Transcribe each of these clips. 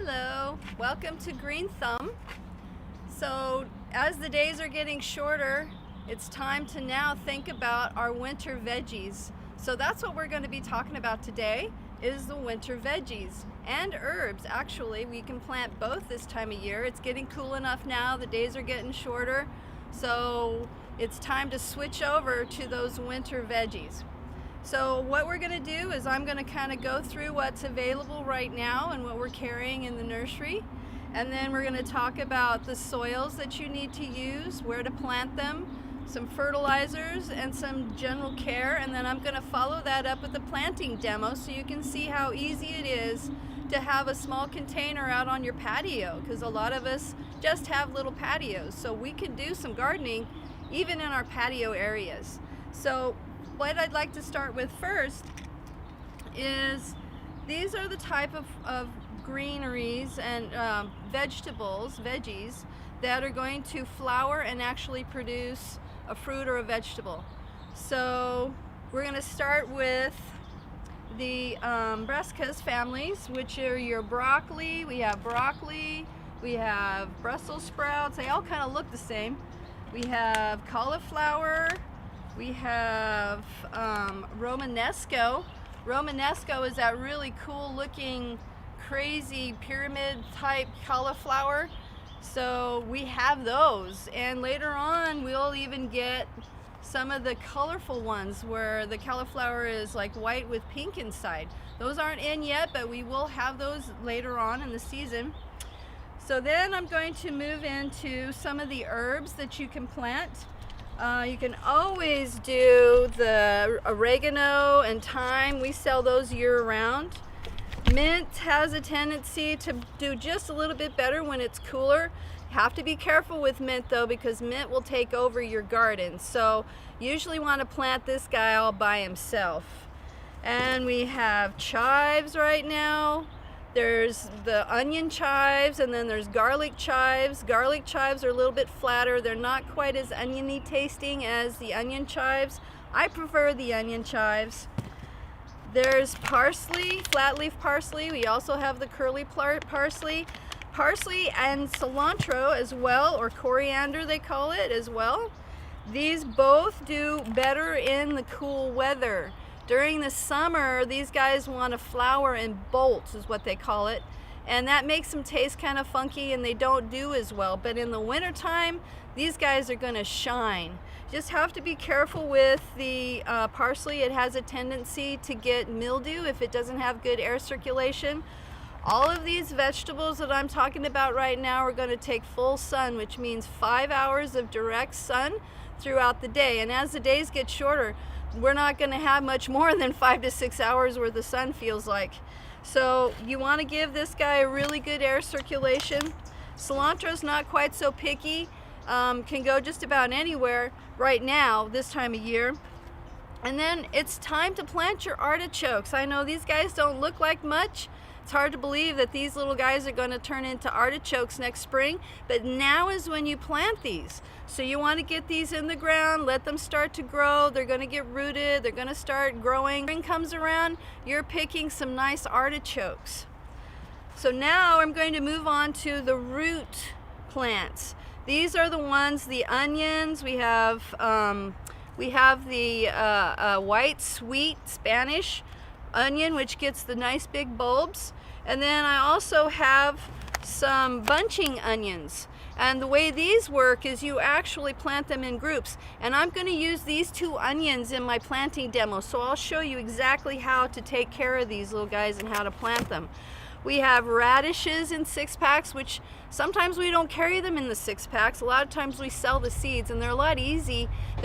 Hello, welcome to Green Thumb. So as the days are getting shorter, it's time to now think about our winter veggies. So that's what we're going to be talking about today, is the winter veggies and herbs. Actually, we can plant both this time of year. It's getting cool enough now, the days are getting shorter, so it's time to switch over to those winter veggies. So what we're going to do is I'm going to kind of go through what's available right now and what we're carrying in the nursery. And then we're going to talk about the soils that you need to use, where to plant them, some fertilizers, and some general care. And then I'm going to follow that up with a planting demo so you can see how easy it is to have a small container out on your patio, because a lot of us just have little patios. So we can do some gardening even in our patio areas. So what I'd like to start with first is these are the type of greeneries and veggies that are going to flower and actually produce a fruit or a vegetable. So we're going to start with the Brassicas Families, which are your broccoli. We have Brussels sprouts. They all kind of look the same. We have cauliflower. We have Romanesco. Romanesco is that really cool looking crazy pyramid type cauliflower. So we have those, and later on we'll even get some of the colorful ones where the cauliflower is like white with pink inside. Those aren't in yet, but we will have those later on in the season. So then I'm going to move into some of the herbs that you can plant. You can always do the oregano and thyme. We sell those year-round. Mint has a tendency to do just a little bit better when it's cooler. You have to be careful with mint though, because mint will take over your garden. So usually want to plant this guy all by himself. And we have chives right now. There's the onion chives, and then there's garlic chives. Garlic chives are a little bit flatter. They're not quite as oniony tasting as the onion chives. I prefer the onion chives. There's parsley, flat leaf parsley. We also have the curly parsley. Parsley and cilantro as well, or coriander they call it as well. These both do better in the cool weather. During the summer, these guys want to flower in bolts, is what they call it, and that makes them taste kind of funky and they don't do as well. But in the wintertime, these guys are going to shine. Just have to be careful with the parsley. It has a tendency to get mildew if it doesn't have good air circulation. All of these vegetables that I'm talking about right now are going to take full sun, which means 5 hours of direct sun throughout the day. And as the days get shorter, we're not going to have much more than 5 to 6 hours where the sun feels like. So you want to give this guy a really good air circulation. Cilantro's not quite so picky, can go just about anywhere right now this time of year. And then it's time to plant your artichokes. I know these guys don't look like much. It's hard to believe that these little guys are going to turn into artichokes next spring, but now is when you plant these. So you want to get these in the ground, let them start to grow. They're going to get rooted, they're going to start growing. Spring comes around, you're picking some nice artichokes. So now I'm going to move on to the root plants. These are the ones, the onions. We have the white sweet Spanish onion, which gets the nice big bulbs. And then I also have some bunching onions. And the way these work is you actually plant them in groups. And I'm going to use these two onions in my planting demo. So I'll show you exactly how to take care of these little guys and how to plant them. We have radishes in 6-packs, which sometimes we don't carry them in the 6-packs. A lot of times we sell the seeds, and they're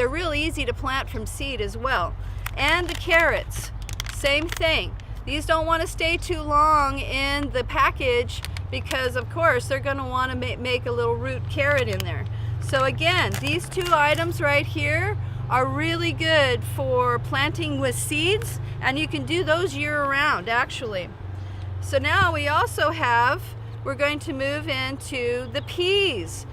real easy to plant from seed as well. And the carrots, same thing. These don't want to stay too long in the package because of course they're going to want to make a little root carrot in there. So again, these two items right here are really good for planting with seeds, and you can do those year-round actually. So now we also we're going to move into the peas.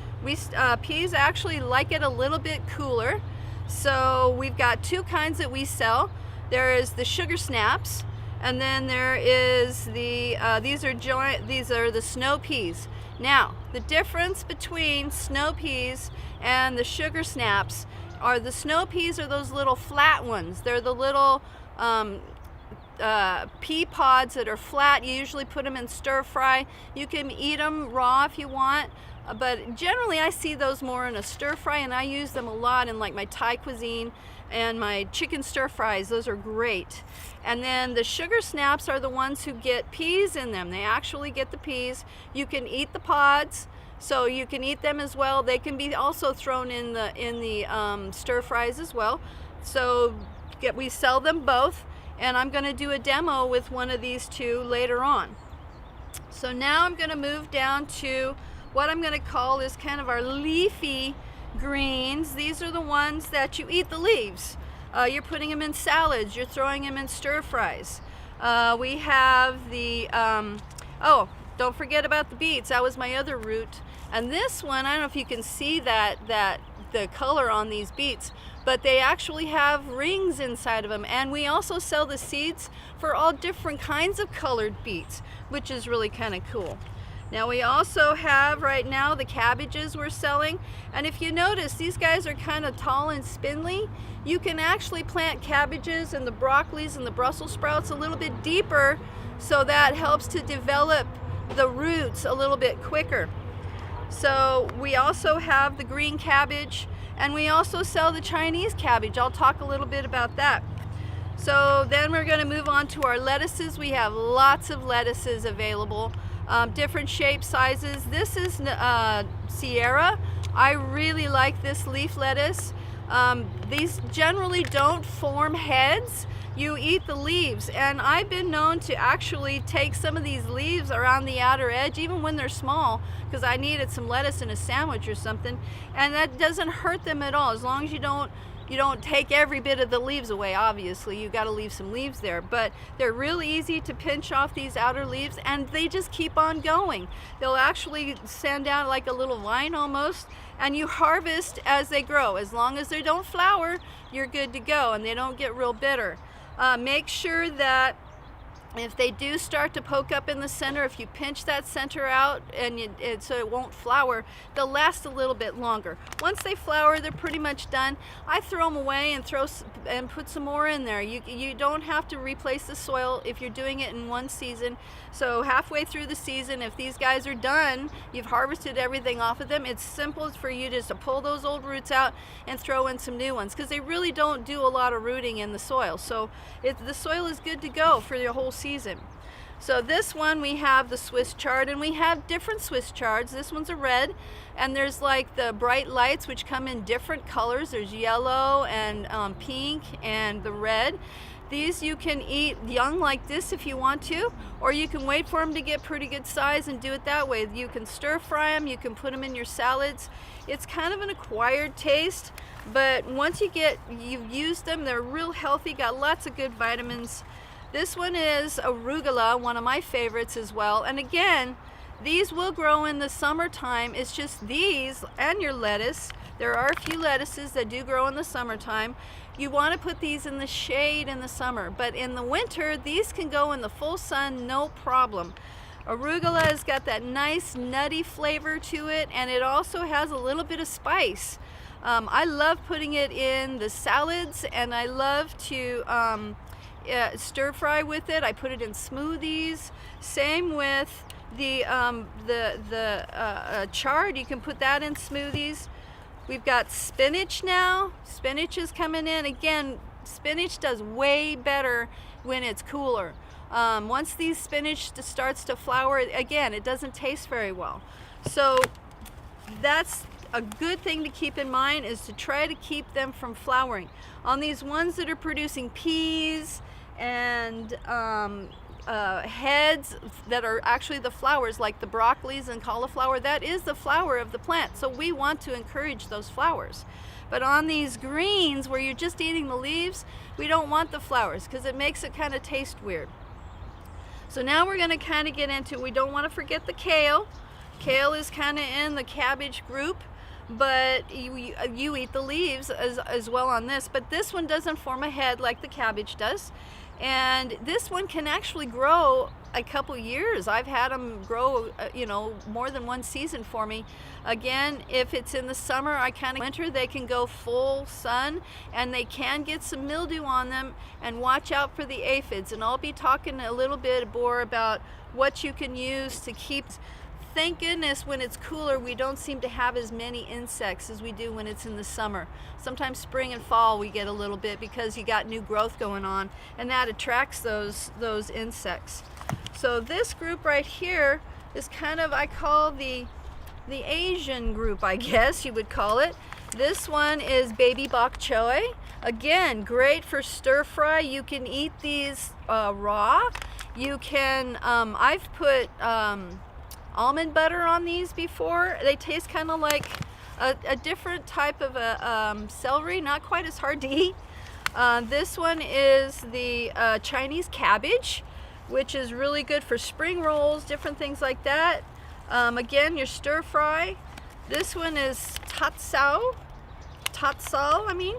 Peas actually like it a little bit cooler. So we've got two kinds that we sell. There is the sugar snaps, And then there is the, these are the snow peas. Now, the difference between snow peas and the sugar snaps are the snow peas are those little flat ones. They're the little pea pods that are flat. You usually put them in stir fry. You can eat them raw if you want, but generally I see those more in a stir fry, and I use them a lot in like my Thai cuisine and my chicken stir fries. Those are great. And then the sugar snaps are the ones who get peas in them. They actually get the peas. You can eat the pods, so you can eat them as well. They can be also thrown in the stir fries as well. So we sell them both, and I'm going to do a demo with one of these two later on. So now I'm going to move down to what I'm going to call is kind of our leafy greens. These are the ones that you eat the leaves. You're putting them in salads, you're throwing them in stir fries. We have the, oh, don't forget about the beets. That was my other root. And this one, I don't know if you can see the color on these beets, but they actually have rings inside of them. And we also sell the seeds for all different kinds of colored beets, which is really kind of cool. Now we also have right now the cabbages we're selling, and if you notice, these guys are kind of tall and spindly. You can actually plant cabbages and the broccolis and the Brussels sprouts a little bit deeper, so that helps to develop the roots a little bit quicker. So we also have the green cabbage, and we also sell the Chinese cabbage. I'll talk a little bit about that. So then we're going to move on to our lettuces. We have lots of lettuces available. Different shapes, sizes. This is Sierra. I really like this leaf lettuce. These generally don't form heads. You eat the leaves, and I've been known to actually take some of these leaves around the outer edge, even when they're small, because I needed some lettuce in a sandwich or something, and that doesn't hurt them at all, as long as you don't take every bit of the leaves away. Obviously you got to leave some leaves there, but they're really easy to pinch off these outer leaves, and they just keep on going. They'll actually send out like a little vine almost, and you harvest as they grow. As long as they don't flower, you're good to go, and they don't get real bitter. Make sure that if they do start to poke up in the center, if you pinch that center out and so it won't flower, they'll last a little bit longer. Once they flower, they're pretty much done. I throw them away and put some more in there. You don't have to replace the soil if you're doing it in one season. So halfway through the season, if these guys are done, you've harvested everything off of them, it's simple for you just to pull those old roots out and throw in some new ones, because they really don't do a lot of rooting in the soil. So the soil is good to go for the whole season. So this one, we have the Swiss chard, and we have different Swiss chards. This one's a red, and there's like the bright lights which come in different colors. There's yellow and pink and the red. These you can eat young like this if you want to, or you can wait for them to get pretty good size and do it that way. You can stir fry them, you can put them in your salads. It's kind of an acquired taste, but once you've used them, they're real healthy, got lots of good vitamins. This one is Arugula, one of my favorites as well. And again, these will grow in the summertime. It's just these and your lettuce. There are a few lettuces that do grow in the summertime. You want to put these in the shade in the summer, but in the winter, these can go in the full sun, no problem. Arugula has got that nice nutty flavor to it, and it also has a little bit of spice. I love putting it in the salads, and I love to stir fry with it. I put it in smoothies. Same with the chard. You can put that in smoothies. We've got spinach now. Spinach is coming in. Again, spinach does way better when it's cooler. Once these spinach starts to flower, again, it doesn't taste very well. So that's a good thing to keep in mind, is to try to keep them from flowering. On these ones that are producing peas and heads that are actually the flowers, like the broccolis and cauliflower, that is the flower of the plant. So we want to encourage those flowers. But on these greens where you're just eating the leaves, we don't want the flowers because it makes it kind of taste weird. So now we're going to kind of get into, we don't want to forget the kale. Kale is kind of in the cabbage group, but you eat the leaves as well on this. But this one doesn't form a head like the cabbage does. And this one can actually grow a couple years. I've had them grow, more than one season for me. Again, if it's in the summer, winter, they can go full sun, and they can get some mildew on them, and watch out for the aphids. And I'll be talking a little bit more about what you can use to keep. Thank goodness when it's cooler, we don't seem to have as many insects as we do when it's in the summer. Sometimes spring and fall we get a little bit because you got new growth going on, and that attracts those insects. So this group right here is kind of, I call the Asian group, I guess you would call it. This one is baby Bok Choy. Again, great for stir fry. You can eat these raw. You can, I've put almond butter on these before. They taste kind of like a different type of a celery, not quite as hard to eat. This one is the Chinese cabbage, which is really good for spring rolls, different things like that. Again, your stir fry. This one is tatsao, I mean.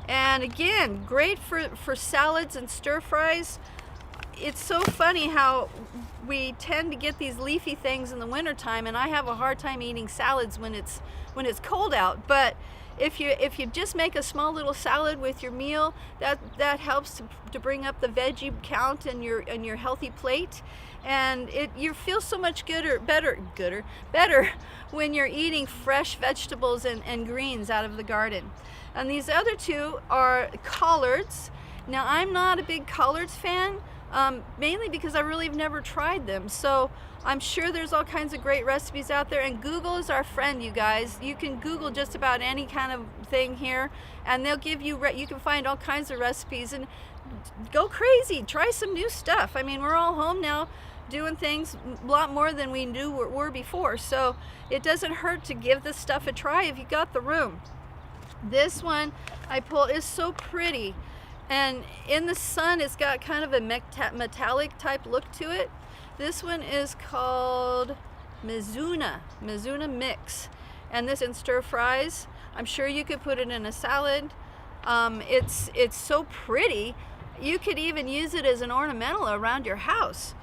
And again, great for salads and stir fries. It's so funny how we tend to get these leafy things in the wintertime, and I have a hard time eating salads when it's cold out. But if you just make a small little salad with your meal, that helps to bring up the veggie count in your healthy plate, and you feel so much better when you're eating fresh vegetables and greens out of the garden. And these other two are collards. Now, I'm not a big collards fan, mainly because I really have never tried them. So I'm sure there's all kinds of great recipes out there, and Google is our friend, you guys. You can Google just about any kind of thing here, and they'll give you, you can find all kinds of recipes, and go crazy, try some new stuff. I mean, we're all home now doing things a lot more than we were before, so it doesn't hurt to give this stuff a try if you got the room. This one I pulled is so pretty, and in the sun it's got kind of a metallic type look to it. This one is called Mizuna Mix, and this in stir fries. I'm sure you could put it in a salad. It's so pretty. You could even use it as an ornamental around your house.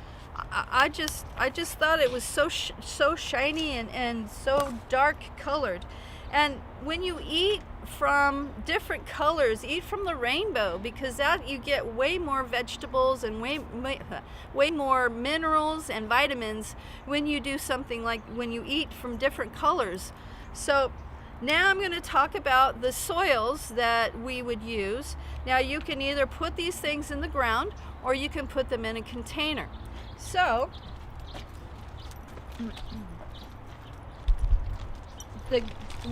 I just thought it was so shiny and so dark colored. And when you eat from different colors, eat from the rainbow, because that you get way more vegetables and way more minerals and vitamins when you do something like when you eat from different colors. So now I'm going to talk about the soils that we would use. Now, you can either put these things in the ground or you can put them in a container. So the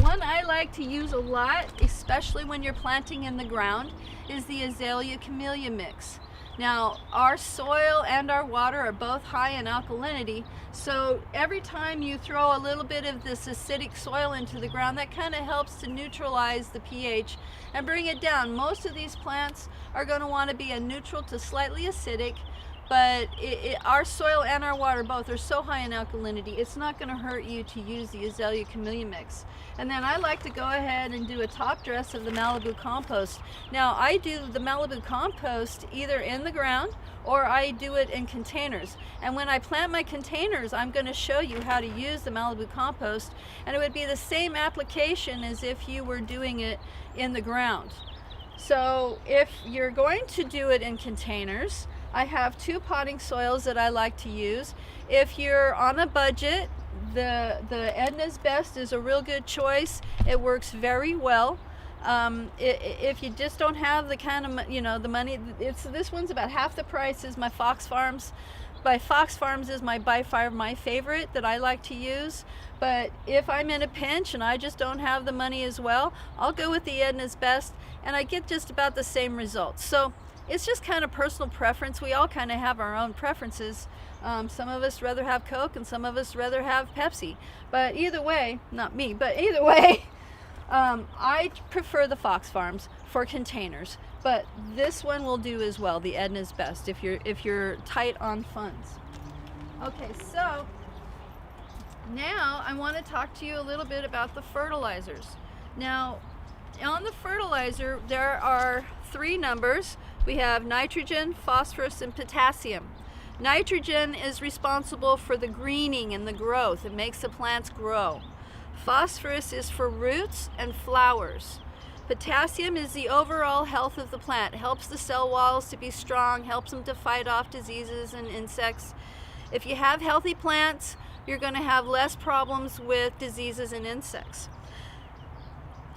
one I like to use a lot, especially when you're planting in the ground, is the Azalea Chameleon mix. Now, our soil and our water are both high in alkalinity, so every time you throw a little bit of this acidic soil into the ground, that kind of helps to neutralize the pH and bring it down. Most of these plants are going to want to be a neutral to slightly acidic, but our soil and our water both are so high in alkalinity, it's not going to hurt you to use the Azalea Chameleon mix. And then I like to go ahead and do a top dress of the Malibu Compost. Now, I do the Malibu Compost either in the ground or I do it in containers. And when I plant my containers, I'm going to show you how to use the Malibu Compost, and it would be the same application as if you were doing it in the ground. So if you're going to do it in containers, I have two potting soils that I like to use. If you're on a budget, the Edna's Best is a real good choice. It works very well. If you just don't have the kind of, the money, this one's about half the price as my Fox Farms. Fox Farms is by far my favorite that I like to use. But if I'm in a pinch and I just don't have the money as well, I'll go with the Edna's Best, and I get just about the same results. So it's just kind of personal preference. We all kind of have our own preferences. Some of us rather have Coke and some of us rather have Pepsi. But either way, not me, but either way, I prefer the Fox Farms for containers. But this one will do as well, the Edna's Best, if you're tight on funds. Okay, so now I want to talk to you a little bit about the fertilizers. Now, on the fertilizer, there are three numbers. We have nitrogen, phosphorus, and potassium. Nitrogen is responsible for the greening and the growth. It makes the plants grow. Phosphorus is for roots and flowers. Potassium is the overall health of the plant. It helps the cell walls to be strong, helps them to fight off diseases and insects. If you have healthy plants, you're going to have less problems with diseases and insects.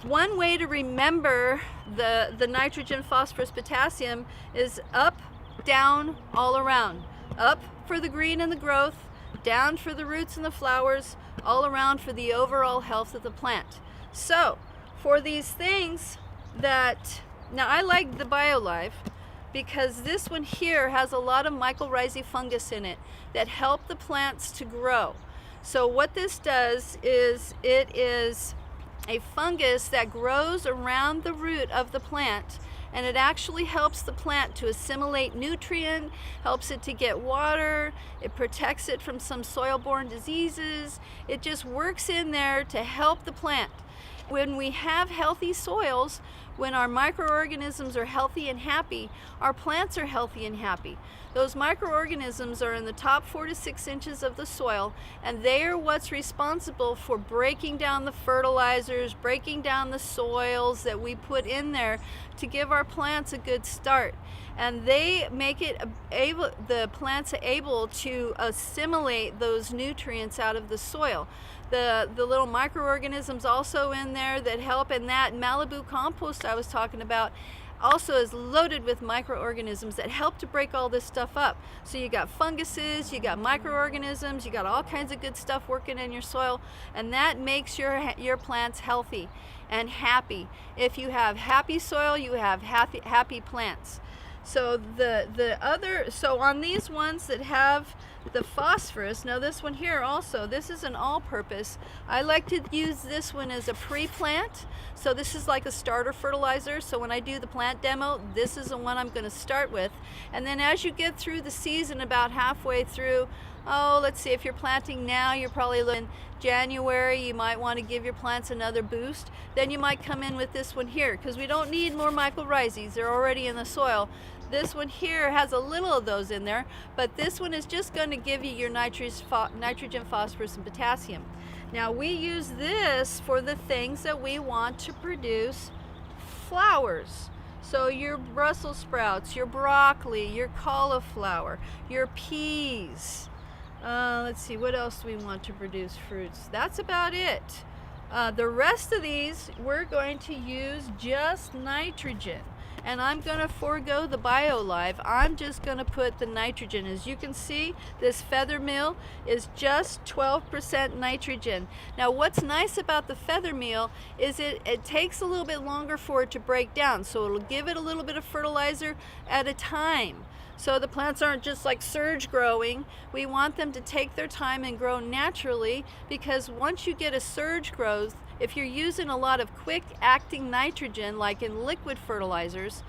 One way to remember the nitrogen, phosphorus, potassium is up, down, all around. Up for the green and the growth, down for the roots and the flowers, all around for the overall health of the plant. So, for these things that, now I like the BioLive because this one here has a lot of mycorrhizae fungus in it that help the plants to grow. So what this does is it is a fungus that grows around the root of the plant, and it actually helps the plant to assimilate nutrient, helps it to get water, it protects it from some soil-borne diseases. It just works in there to help the plant. When we have healthy soils, when our microorganisms are healthy and happy, our plants are healthy and happy. Those microorganisms are in the top 4 to 6 inches of the soil, and they are what's responsible for breaking down the fertilizers, breaking down the soils that we put in there to give our plants a good start. And they make it the plants are able to assimilate those nutrients out of the soil. The little microorganisms also in there that help, and that Malibu Compost I was talking about also is loaded with microorganisms that help to break all this stuff up. So you got funguses, you got microorganisms, you got all kinds of good stuff working in your soil, and that makes your plants healthy and happy. If you have happy soil, you have happy plants. So so on these ones that have the phosphorus, now this one here also, this is an all-purpose. I like to use this one as a pre-plant. So this is like a starter fertilizer. So when I do the plant demo, this is the one I'm going to start with. And then as you get through the season, about halfway through, let's see, if you're planting now, you're probably in January, you might want to give your plants another boost. Then you might come in with this one here, because we don't need more mycorrhizae. They're already in the soil. This one here has a little of those in there, but this one is just going to give you your nitrogen, phosphorus, and potassium. Now we use this for the things that we want to produce flowers. So your Brussels sprouts, your broccoli, your cauliflower, your peas. Let's see, what else do we want to produce fruits? That's about it. The rest of these, we're going to use just nitrogen. And I'm going to forego the BioLive. I'm just going to put the nitrogen. As you can see, this feather meal is just 12% nitrogen. Now what's nice about the feather meal is it takes a little bit longer for it to break down. So it'll give it a little bit of fertilizer at a time. So the plants aren't just like surge growing. We want them to take their time and grow naturally, because once you get a surge growth, if you're using a lot of quick acting nitrogen like in liquid fertilizers,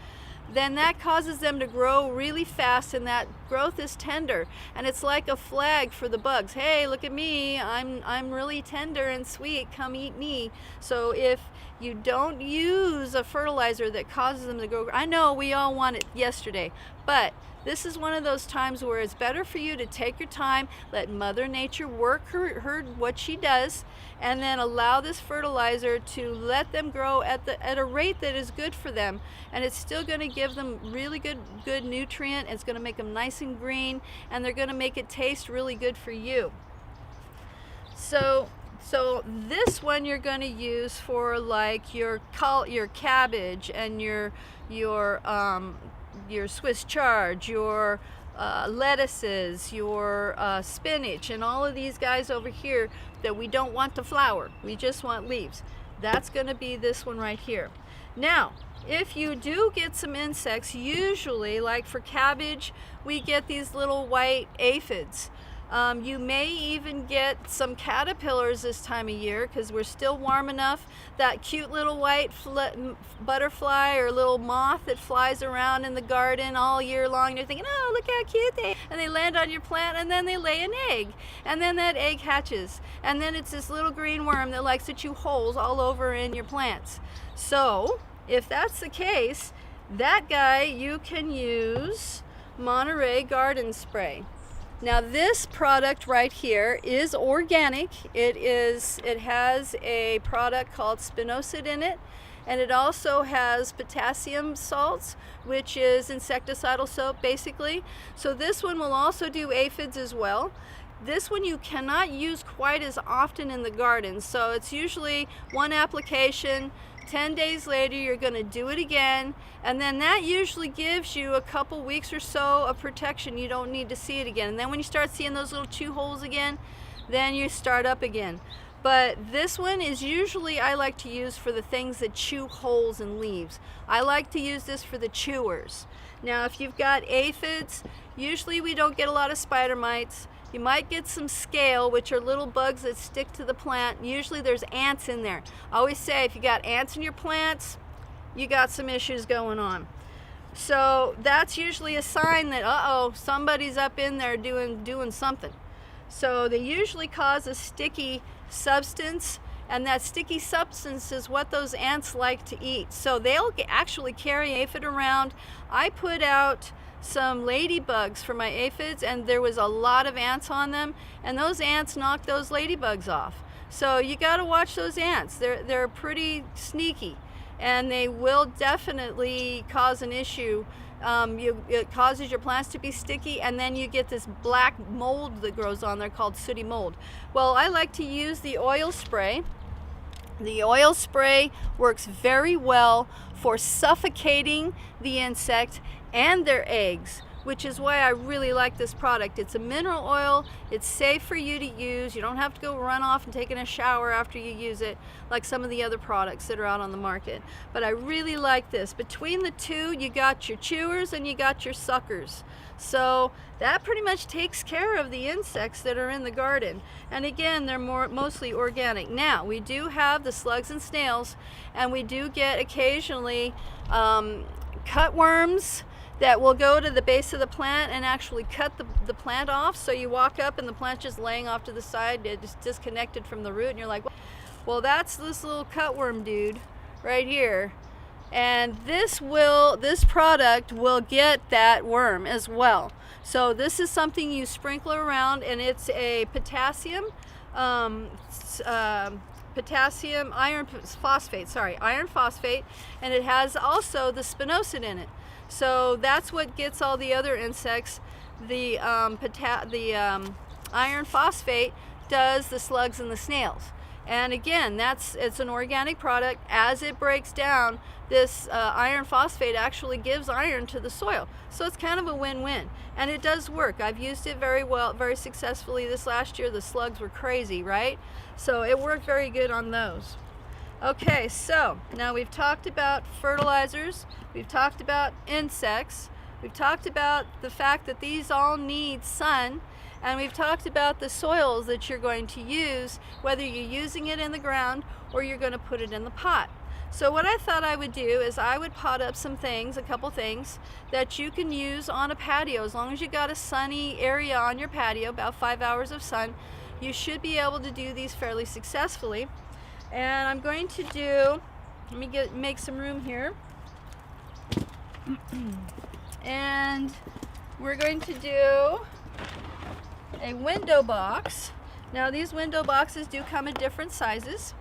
then that causes them to grow really fast, and that growth is tender, and it's like a flag for the bugs. Hey, look at me, I'm really tender and sweet, come eat me. So if you don't use a fertilizer that causes them to grow, I know we all want it yesterday, but this is one of those times where it's better for you to take your time, let Mother Nature work her what she does, and then allow this fertilizer to let them grow at a rate that is good for them, and it's still going to give them really good nutrient. It's going to make them nice and green, and they're going to make it taste really good for you. So this one you're going to use for like your cabbage and your Swiss chard, your lettuces, your spinach, and all of these guys over here that we don't want to flower. We just want leaves. That's going to be this one right here. Now, if you do get some insects, usually like for cabbage, we get these little white aphids. You may even get some caterpillars this time of year because we're still warm enough. That cute little white butterfly or little moth that flies around in the garden all year long. You're thinking, oh, look how cute they are. And they land on your plant, and then they lay an egg. And then that egg hatches. And then it's this little green worm that likes to chew holes all over in your plants. So if that's the case, that guy you can use Monterey Garden Spray. Now this product right here is organic. It has a product called spinosad in it, and it also has potassium salts, which is insecticidal soap basically. So this one will also do aphids as well. This one you cannot use quite as often in the garden, so it's usually one application. 10 days later you're going to do it again, and then that usually gives you a couple weeks or so of protection. You don't need to see it again, and then when you start seeing those little chew holes again, then you start up again. But this one is usually I like to use for the things that chew holes in leaves. I like to use this for the chewers. Now if you've got aphids, usually we don't get a lot of spider mites. You might get some scale, which are little bugs that stick to the plant. Usually there's ants in there. I always say if you got ants in your plants, you got some issues going on. So that's usually a sign that, uh-oh, somebody's up in there doing something. So they usually cause a sticky substance, and that sticky substance is what those ants like to eat. So they'll actually carry aphid around. I put out some ladybugs for my aphids, and there was a lot of ants on them, and those ants knocked those ladybugs off. So you got to watch those ants. They're pretty sneaky, and they will definitely cause an issue. It causes your plants to be sticky, and then you get this black mold that grows on there called sooty mold. Well, I like to use the oil spray. The oil spray works very well for suffocating the insect and their eggs, which is why I really like this product. It's a mineral oil. It's safe for you to use. You don't have to go run off and taking a shower after you use it like some of the other products that are out on the market. But I really like this. Between the two, you got your chewers and you got your suckers. So that pretty much takes care of the insects that are in the garden. And again, they're mostly organic. Now, we do have the slugs and snails, and we do get occasionally cutworms that will go to the base of the plant and actually cut the plant off. So you walk up and the plant's just laying off to the side, it's disconnected from the root, and you're like, well, that's this little cutworm dude right here. And this product will get that worm as well. So this is something you sprinkle around, and it's a potassium iron phosphate, and it has also the spinosad in it. So that's what gets all the other insects. The iron phosphate does the slugs and the snails. And again, it's an organic product. As it breaks down, this iron phosphate actually gives iron to the soil. So it's kind of a win-win. And it does work. I've used it very well, very successfully this last year. The slugs were crazy, right? So it worked very good on those. Okay, so now we've talked about fertilizers, we've talked about insects, we've talked about the fact that these all need sun, and we've talked about the soils that you're going to use, whether you're using it in the ground or you're going to put it in the pot. So what I thought I would do is I would pot up some things, a couple things that you can use on a patio. As long as you got a sunny area on your patio, about 5 hours of sun, you should be able to do these fairly successfully. And I'm going to do, let me make some room here. And we're going to do a window box. Now these window boxes do come in different sizes,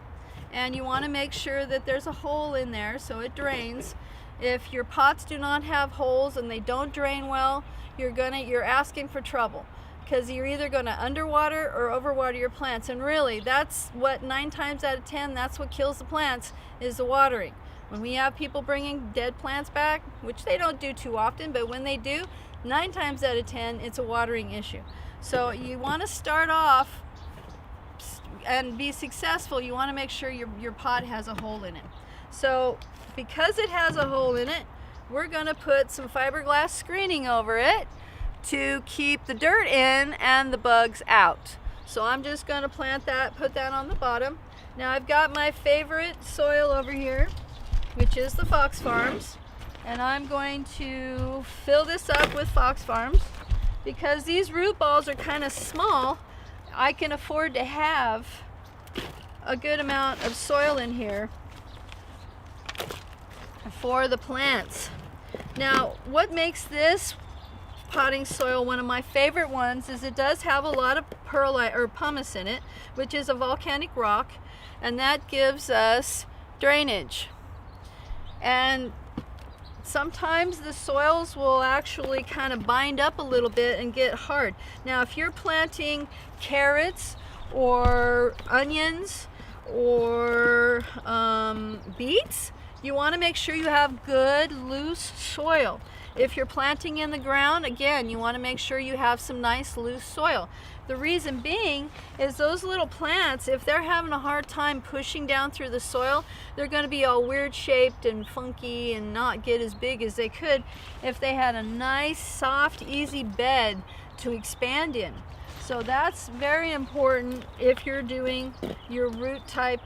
and you want to make sure that there's a hole in there so it drains. If your pots do not have holes and they don't drain well, you're asking for trouble, because you're either going to underwater or overwater your plants. And really, that's what 9 times out of 10, that's what kills the plants, is the watering. When we have people bringing dead plants back, which they don't do too often, but when they do, 9 times out of 10, it's a watering issue. So you want to start off and be successful. You want to make sure your pot has a hole in it. So because it has a hole in it, we're going to put some fiberglass screening over it to keep the dirt in and the bugs out. So I'm just going to put that on the bottom. Now I've got my favorite soil over here, which is the Fox Farms, and I'm going to fill this up with Fox Farms. Because these root balls are kind of small, I can afford to have a good amount of soil in here for the plants. Now, what makes this potting soil one of my favorite ones is it does have a lot of perlite or pumice in it, which is a volcanic rock, and that gives us drainage. And sometimes the soils will actually kind of bind up a little bit and get hard. Now, if you're planting carrots or onions or beets, you want to make sure you have good loose soil. If you're planting in the ground, again, you want to make sure you have some nice loose soil. The reason being is those little plants, if they're having a hard time pushing down through the soil, they're going to be all weird shaped and funky and not get as big as they could if they had a nice, soft, easy bed to expand in. So that's very important if you're doing your root type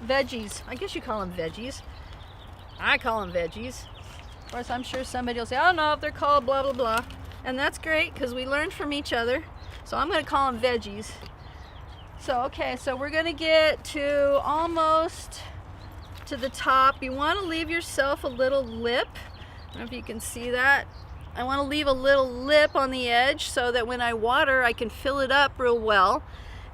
veggies. I guess you call them veggies. I call them veggies. Of course, I'm sure somebody will say, I don't know if they're called blah, blah, blah. And that's great because we learn from each other. So I'm going to call them veggies. So, okay, so we're going to get to almost to the top. You want to leave yourself a little lip. I don't know if you can see that. I want to leave a little lip on the edge so that when I water, I can fill it up real well.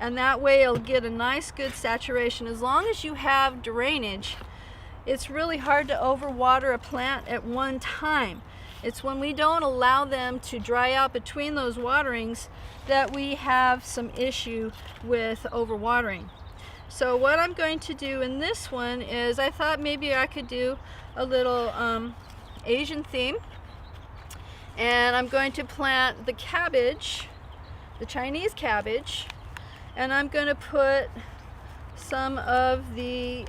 And that way it'll get a nice, good saturation. As long as you have drainage, it's really hard to overwater a plant at one time. It's when we don't allow them to dry out between those waterings that we have some issue with overwatering. So what I'm going to do in this one is I thought maybe I could do a little Asian theme. And I'm going to plant the cabbage, the Chinese cabbage, and I'm going to put some of the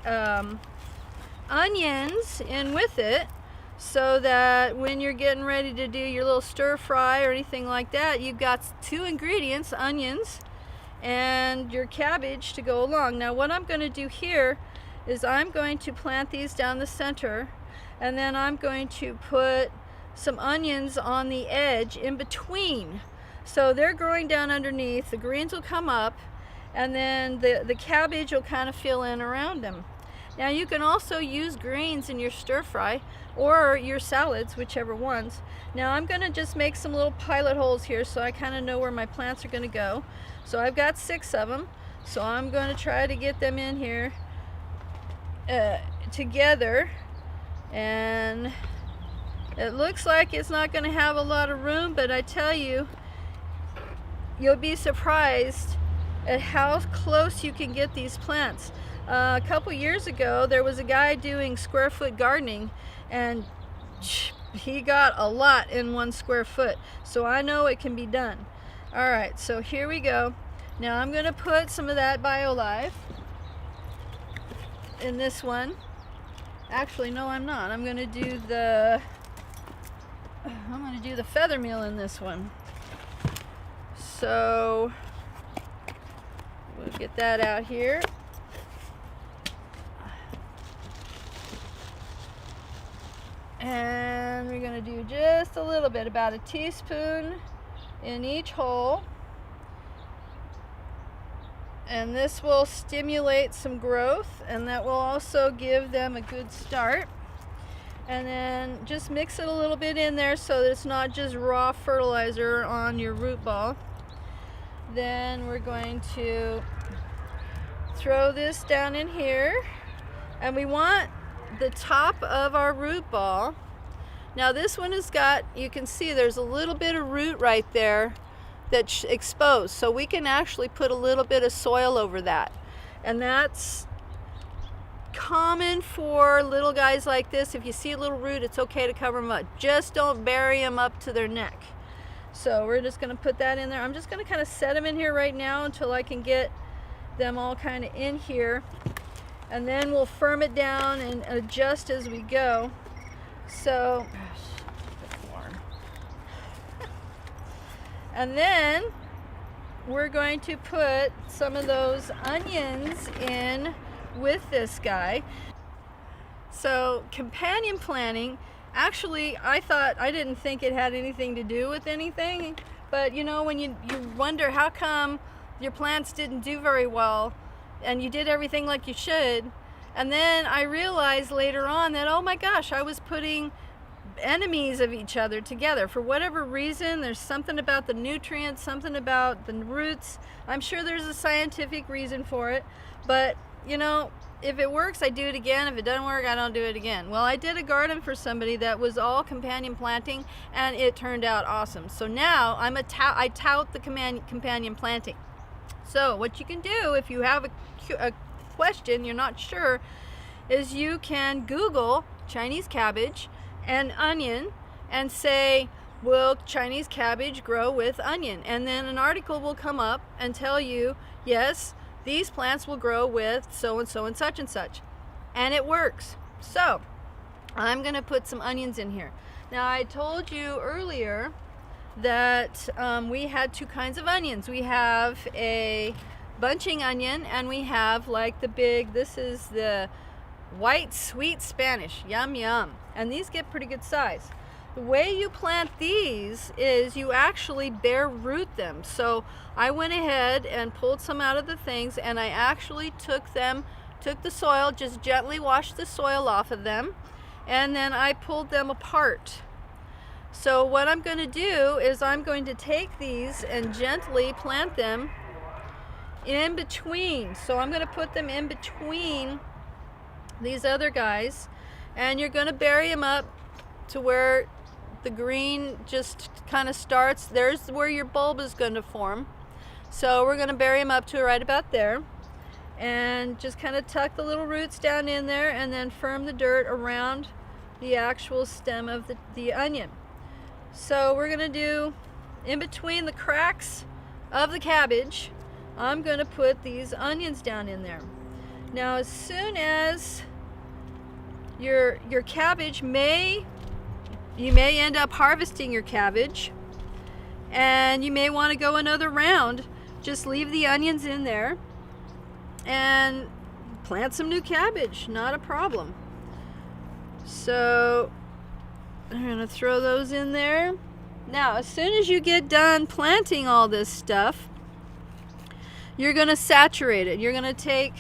onions in with it so that when you're getting ready to do your little stir fry or anything like that, you've got two ingredients, onions and your cabbage to go along. Now what I'm going to do here is I'm going to plant these down the center, and then I'm going to put some onions on the edge in between. So they're growing down underneath, the greens will come up, and then the cabbage will kind of fill in around them. Now you can also use greens in your stir fry or your salads, whichever ones. Now I'm going to just make some little pilot holes here so I kind of know where my plants are going to go. So I've got 6 of them, so I'm going to try to get them in here together. And it looks like it's not going to have a lot of room, but I tell you, you'll be surprised at how close you can get these plants. A couple years ago, there was a guy doing square foot gardening, and he got a lot in 1 square foot. So I know it can be done. All right, so here we go. Now I'm going to put some of that BioLife in this one. Actually, no, I'm not. I'm going to do the feather meal in this one. So we'll get that out here. And we're going to do just a little bit, about a teaspoon in each hole. And this will stimulate some growth, and that will also give them a good start. And then just mix it a little bit in there so that it's not just raw fertilizer on your root ball. Then we're going to throw this down in here, and we want the top of our root ball. Now this one has got, you can see there's a little bit of root right there that's exposed, so we can actually put a little bit of soil over that. And that's common for little guys like this. If you see a little root, it's okay to cover them up. Just don't bury them up to their neck. So we're just going to put that in there. I'm just going to kind of set them in here right now until I can get them all kind of in here. And then we'll firm it down and adjust as we go. So, and then we're going to put some of those onions in with this guy. So companion planting, actually I didn't think it had anything to do with anything, but you know, when you wonder how come your plants didn't do very well and you did everything like you should, and then I realized later on that, oh my gosh, I was putting enemies of each other together. For whatever reason, there's something about the nutrients, something about the roots. I'm sure there's a scientific reason for it, but you know, if it works, I do it again. If it doesn't work, I don't do it again. Well, I did a garden for somebody that was all companion planting, and it turned out awesome. So now I tout the companion planting. So what you can do if you have a question, you're not sure, is you can Google Chinese cabbage and onion and say, will Chinese cabbage grow with onion? And then an article will come up and tell you, yes, these plants will grow with so and so and such and such. And it works. So I'm going to put some onions in here. Now, I told you earlier that we had two kinds of onions. We have a bunching onion, and we have like the big, this is the white sweet Spanish, yum yum, and these get pretty good size. The way you plant these is you actually bare root them. So I went ahead and pulled some out of the things, and I actually took the soil, just gently washed the soil off of them, and then I pulled them apart. So what I'm going to do is I'm going to take these and gently plant them in between. So I'm going to put them in between these other guys, and you're going to bury them up to where the green just kind of starts. There's where your bulb is going to form. So we're going to bury them up to right about there, and just kind of tuck the little roots down in there, and then firm the dirt around the actual stem of the onion. So we're going to do, in between the cracks of the cabbage, I'm going to put these onions down in there. Now, as soon as your cabbage you may end up harvesting your cabbage, and you may want to go another round. Just leave the onions in there and plant some new cabbage, not a problem. So I'm going to throw those in there. Now, as soon as you get done planting all this stuff, you're going to saturate it. You're going to take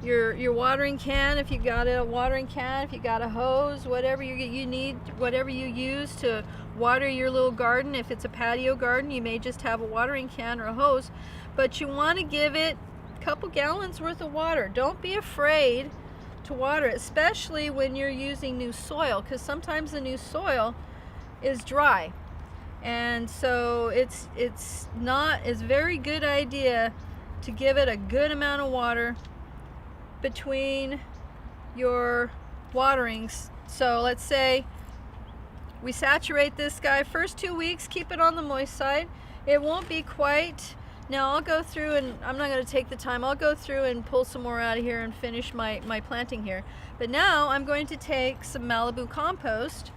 your watering can, if you got a watering can, if you got a hose, whatever you need, whatever you use to water your little garden. If it's a patio garden, you may just have a watering can or a hose, but you want to give it a couple gallons worth of water. Don't be afraid to water it, especially when you're using new soil, because sometimes the new soil is dry, and so it's very good idea to give it a good amount of water between your waterings. So let's say we saturate this guy first 2 weeks, keep it on the moist side. It won't be quite. Now I'll go through, and I'm not going to take the time, I'll go through and pull some more out of here and finish my planting here. But now I'm going to take some Malibu Compost,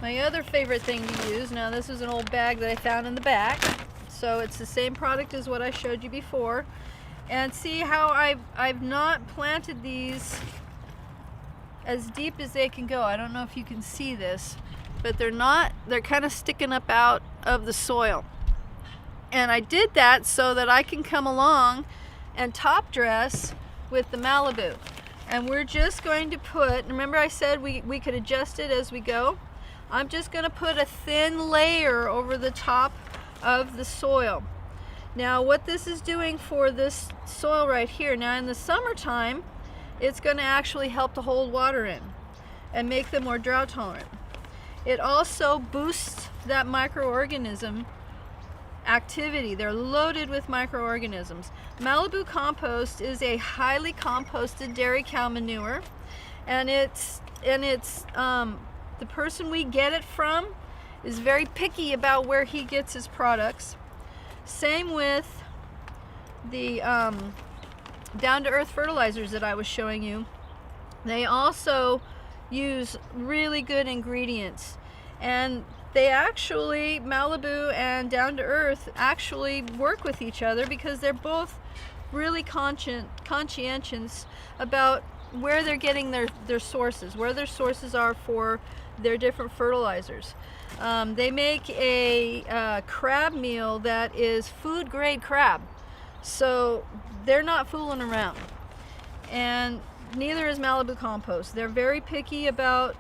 my other favorite thing to use. Now this is an old bag that I found in the back, so it's the same product as what I showed you before. And see how I've not planted these as deep as they can go. I don't know if you can see this, but they're kind of sticking up out of the soil. And I did that so that I can come along and top dress with the Malibu. And we're just going to put, remember I said we could adjust it as we go? I'm just going to put a thin layer over the top of the soil. Now what this is doing for this soil right here, now in the summertime, it's going to actually help to hold water in and make them more drought tolerant. It also boosts that microorganism activity. They're loaded with microorganisms. Malibu Compost is a highly composted dairy cow manure, and it's the person we get it from is very picky about where he gets his products. Same with the down-to-earth fertilizers that I was showing you. They also use really good ingredients, and they actually, Malibu and down-to-earth, actually work with each other because they're both really conscientious about where they're getting their sources, where their sources are for their different fertilizers. They make a crab meal that is food grade crab, so they're not fooling around. And neither is Malibu Compost. They're very picky about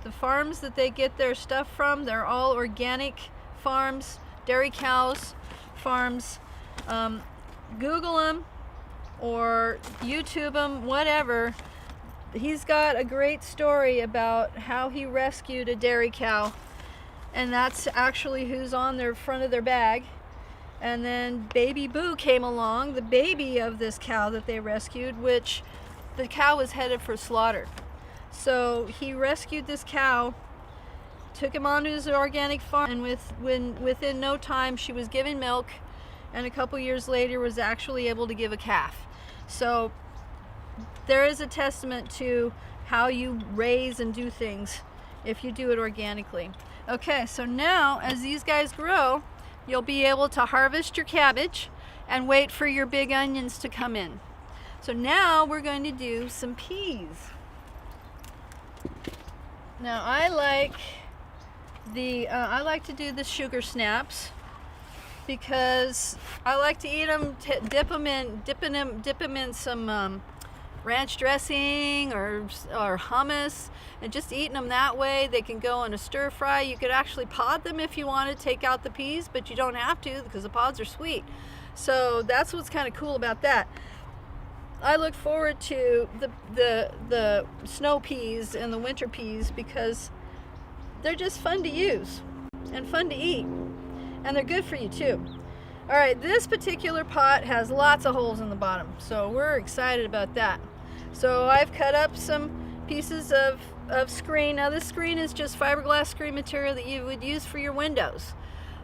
the farms that they get their stuff from. They're all organic farms, dairy cows farms. Google them or YouTube them, whatever. He's got a great story about how he rescued a dairy cow, and that's actually who's on their front of their bag. And then baby Boo came along, the baby of this cow that they rescued, which the cow was headed for slaughter. So he rescued this cow, took him onto his organic farm, and within no time she was giving milk, and a couple years later was actually able to give a calf. So there is a testament to how you raise and do things if you do it organically. Okay, so now as these guys grow, you'll be able to harvest your cabbage and wait for your big onions to come in. So now we're going to do some peas. Now I like to do the sugar snaps because I like to eat them, dip them in some ranch dressing or hummus, and just eating them that way. They can go in a stir fry. You could actually pod them if you want to take out the peas, but you don't have to because the pods are sweet. So that's what's kind of cool about that. I look forward to the snow peas and the winter peas because they're just fun to use and fun to eat, and they're good for you too. All right, this particular pot has lots of holes in the bottom, so we're excited about that. So I've cut up some pieces of screen. Now this screen is just fiberglass screen material that you would use for your windows.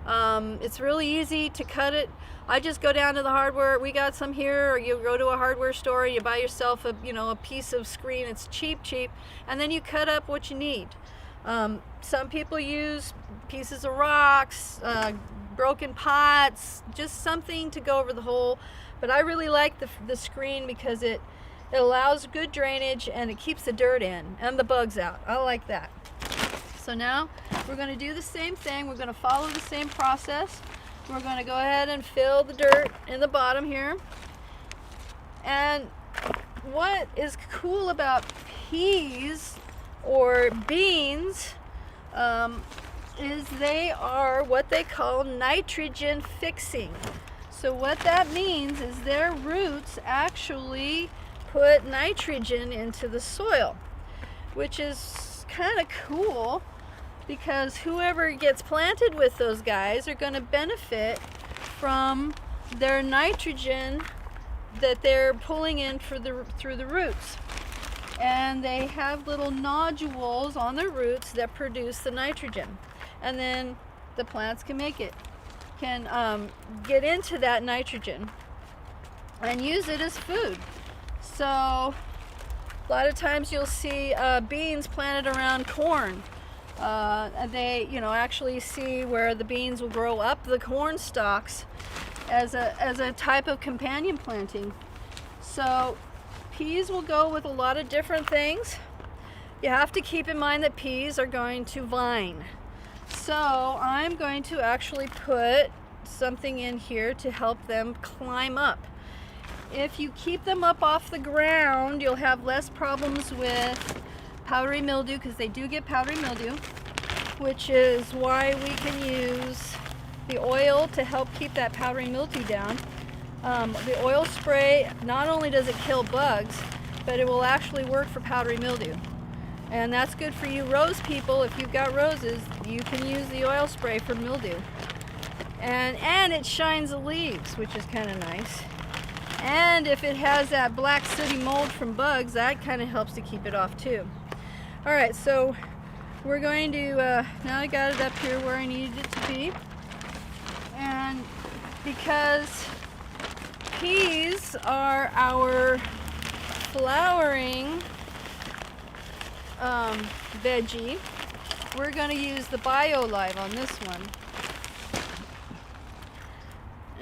It's really easy to cut it. I just go down to the hardware. We got some here, or you go to a hardware store. You buy yourself a piece of screen. It's cheap, and then you cut up what you need. Some people use pieces of rocks, broken pots, just something to go over the hole. But I really like the screen because it allows good drainage and it keeps the dirt in and the bugs out. I like that. So now we're going to do the same thing. We're going to follow the same process. We're going to go ahead and fill the dirt in the bottom here. And what is cool about peas or beans is they are what they call nitrogen fixing. So what that means is their roots actually put nitrogen into the soil, which is kind of cool because whoever gets planted with those guys are going to benefit from their nitrogen that they're pulling in through the roots. And they have little nodules on their roots that produce the nitrogen, and then the plants can get into that nitrogen and use it as food. So a lot of times you'll see beans planted around corn. They actually see where the beans will grow up the corn stalks as a type of companion planting. So peas will go with a lot of different things. You have to keep in mind that peas are going to vine. So I'm going to actually put something in here to help them climb up. If you keep them up off the ground, you'll have less problems with powdery mildew, because they do get powdery mildew, which is why we can use the oil to help keep that powdery mildew down. The oil spray, not only does it kill bugs, but it will actually work for powdery mildew. And that's good for you rose people. If you've got roses, you can use the oil spray for mildew. And it shines the leaves, which is kind of nice. And if it has that black sooty mold from bugs, that kind of helps to keep it off too. All right, so we're going to, now I got it up here where I needed it to be. And because peas are our flowering veggie, we're going to use the BioLive on this one.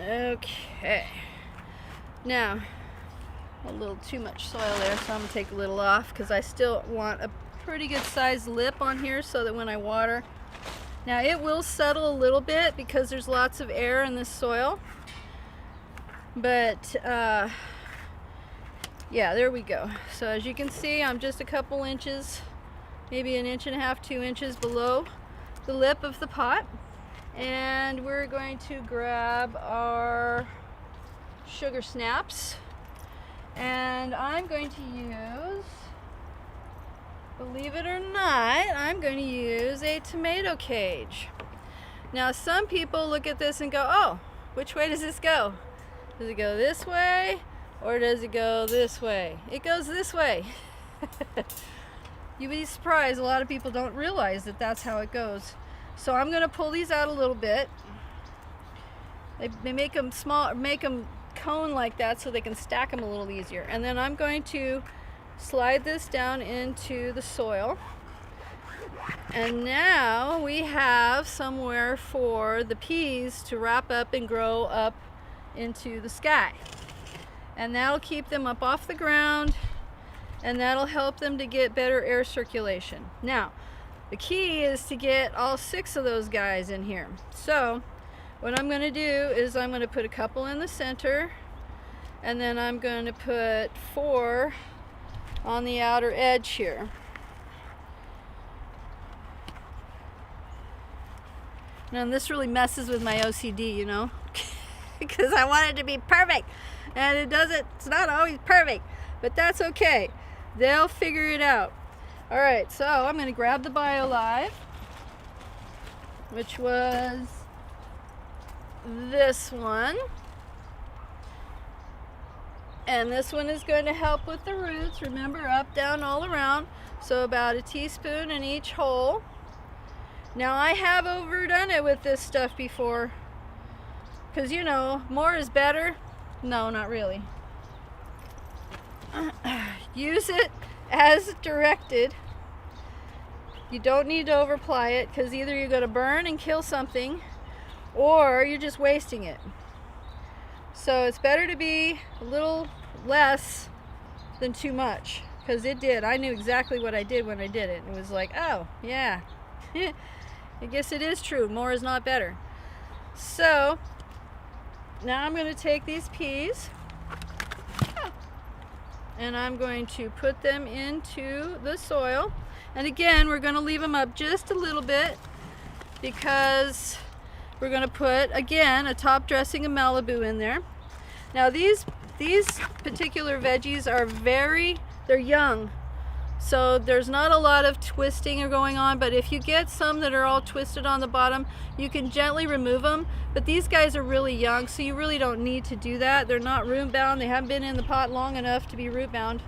Okay. Now, a little too much soil there, so I'm going to take a little off because I still want a pretty good sized lip on here so that when I water. Now it will settle a little bit because there's lots of air in this soil, but Yeah, there we go. So as you can see, I'm just a couple inches, maybe 1.5 inches, 2 inches below the lip of the pot. And we're going to grab our sugar snaps. And I'm going to use, believe it or not, I'm going to use a tomato cage. Now some people look at this and go, oh, which way does this go? Does it go this way or does it go this way? It goes this way. You'd be surprised, a lot of people don't realize that that's how it goes. So I'm going to pull these out a little bit. They make them small, make them cone like that so they can stack them a little easier. And then I'm going to slide this down into the soil. And now we have somewhere for the peas to wrap up and grow up into the sky. And that'll keep them up off the ground, and that'll help them to get better air circulation. Now, the key is to get all 6 of those guys in here. So what I'm going to do is I'm going to put a couple in the center, and then I'm going to put 4 on the outer edge here. Now this really messes with my OCD, you know, because I want it to be perfect, and it's not always perfect, but that's okay. They'll figure it out. All right, so I'm going to grab the BioLive, which was this one. And this one is going to help with the roots. Remember, up, down, all around. So about a teaspoon in each hole. Now I have overdone it with this stuff before, because you know, more is better. No, not really. Use it as directed. You don't need to overapply it, because either you're going to burn and kill something, or you're just wasting it. So it's better to be a little less than too much, because it did. I knew exactly what I did when I did it. It was like, oh yeah, I guess it is true. More is not better. So now I'm going to take these peas and I'm going to put them into the soil. And again, we're going to leave them up just a little bit, because we're going to put, again, a top dressing of Malibu in there. Now these particular veggies are they're young, so there's not a lot of twisting or going on, but if you get some that are all twisted on the bottom, you can gently remove them. But these guys are really young, so you really don't need to do that. They're not root bound. They haven't been in the pot long enough to be root bound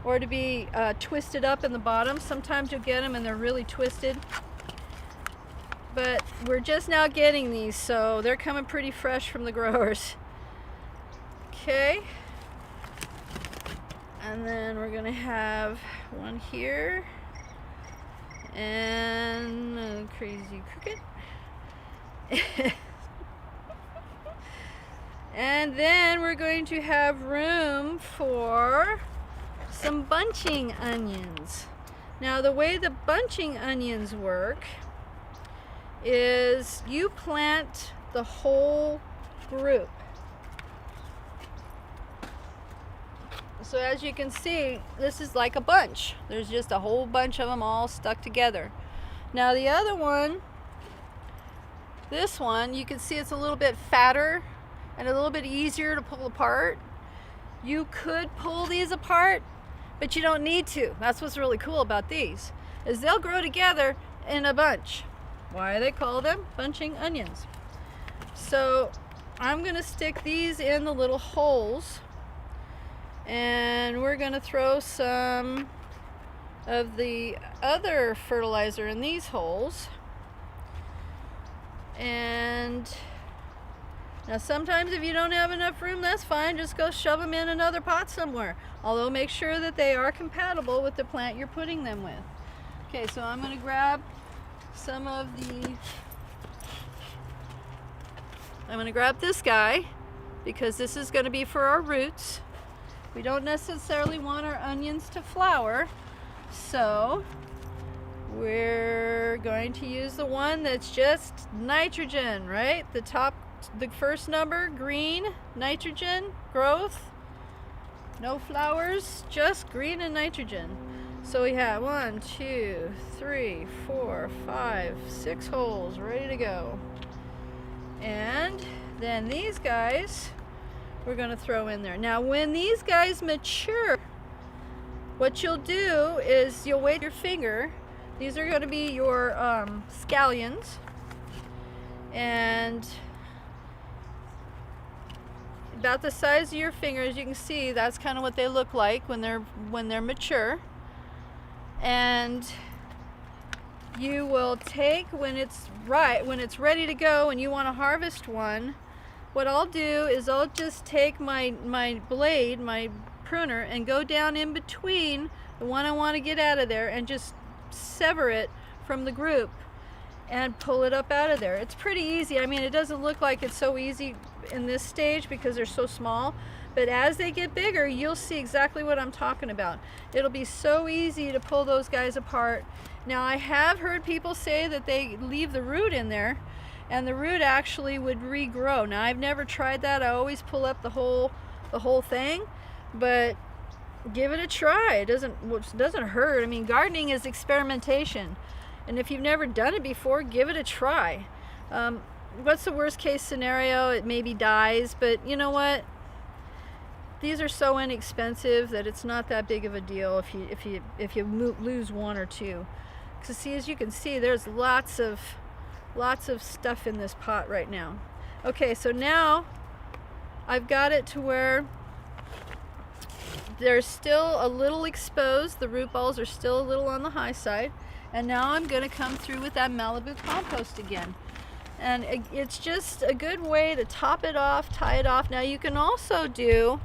or to be twisted up in the bottom. Sometimes you'll get them and they're really twisted. But we're just now getting these, so they're coming pretty fresh from the growers. Okay. And then we're gonna have one here and a crazy cricket. And then we're going to have room for some bunching onions. Now the way the bunching onions work is you plant the whole group. So as you can see, this is like a bunch. There's just a whole bunch of them all stuck together. Now the other one, this one, you can see it's a little bit fatter and a little bit easier to pull apart. You could pull these apart, but you don't need to. That's what's really cool about these, is they'll grow together in a bunch. Why they call them bunching onions. So I'm gonna stick these in the little holes, and we're gonna throw some of the other fertilizer in these holes. And now sometimes if you don't have enough room, that's fine. Just go shove them in another pot somewhere. Although make sure that they are compatible with the plant you're putting them with. Okay, so I'm gonna grab some of the, I'm gonna grab this guy, because this is gonna be for our roots. We don't necessarily want our onions to flower, so we're going to use the one that's just nitrogen, right? The first number, green, nitrogen, growth. No flowers, just green and nitrogen. So we have 1, 2, 3, 4, 5, 6 holes ready to go. And then these guys we're going to throw in there. Now when these guys mature, what you'll do is you'll weight your finger. These are going to be your scallions, and about the size of your finger, as you can see, that's kind of what they look like when they're mature. And you will take, when it's ready to go and you want to harvest one, what I'll do is I'll just take my blade, my pruner, and go down in between the one I want to get out of there and just sever it from the group and pull it up out of there. It's pretty easy. I mean, it doesn't look like it's so easy in this stage because they're so small, but as they get bigger, you'll see exactly what I'm talking about. It'll be so easy to pull those guys apart. Now, I have heard people say that they leave the root in there and the root actually would regrow. Now, I've never tried that. I always pull up the whole thing, but give it a try. It doesn't hurt. I mean, gardening is experimentation, and if you've never done it before, give it a try. What's the worst case scenario? It maybe dies, but you know what? These are so inexpensive that it's not that big of a deal if you lose one or two. Because see, as you can see, there's lots of stuff in this pot right now. Okay, so now I've got it to where they're still a little exposed. The root balls are still a little on the high side. And now I'm going to come through with that Malibu compost again. And it's just a good way to top it off, tie it off. Now you can also do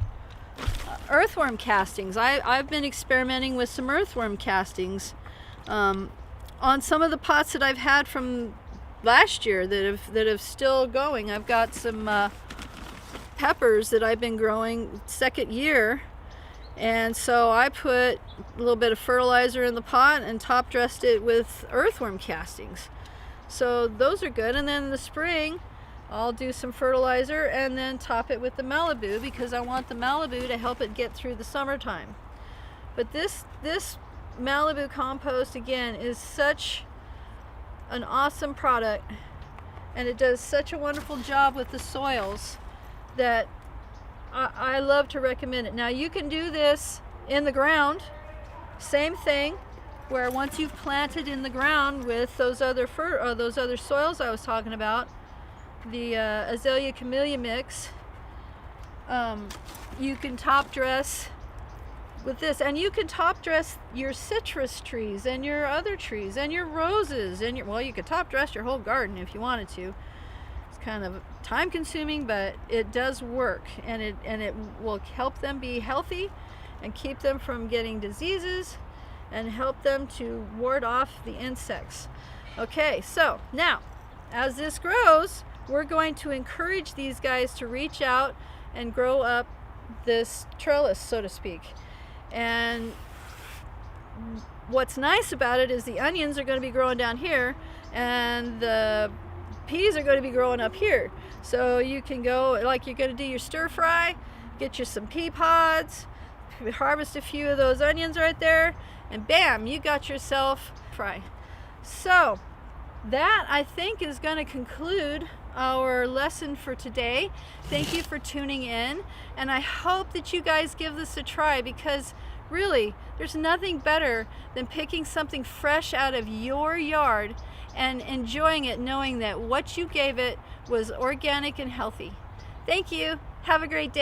earthworm castings. I've been experimenting with some earthworm castings on some of the pots that I've had from last year that have still going. I've got some peppers that I've been growing second year, and so I put a little bit of fertilizer in the pot and top dressed it with earthworm castings. So those are good. And then in the spring I'll do some fertilizer and then top it with the Malibu, because I want the Malibu to help it get through the summertime. But this Malibu compost, again, is such an awesome product, and it does such a wonderful job with the soils that I love to recommend it. Now you can do this in the ground, same thing, where once you've planted in the ground with those other soils I was talking about, the Azalea Chameleon mix, you can top dress with this, and you can top dress your citrus trees and your other trees and your roses and well, you could top dress your whole garden if you wanted to. It's kind of time consuming, but it does work, and it will help them be healthy and keep them from getting diseases and help them to ward off the insects. Okay, so now as this grows, we're going to encourage these guys to reach out and grow up this trellis, so to speak. And what's nice about it is the onions are going to be growing down here and the peas are going to be growing up here. So you can go, like you're going to do your stir fry, get you some pea pods, harvest a few of those onions right there, and bam, you got yourself fry. So that, I think, is going to conclude our lesson for today. Thank you for tuning in, and I hope that you guys give this a try, because really there's nothing better than picking something fresh out of your yard and enjoying it, knowing that what you gave it was organic and healthy. Thank you. Have a great day.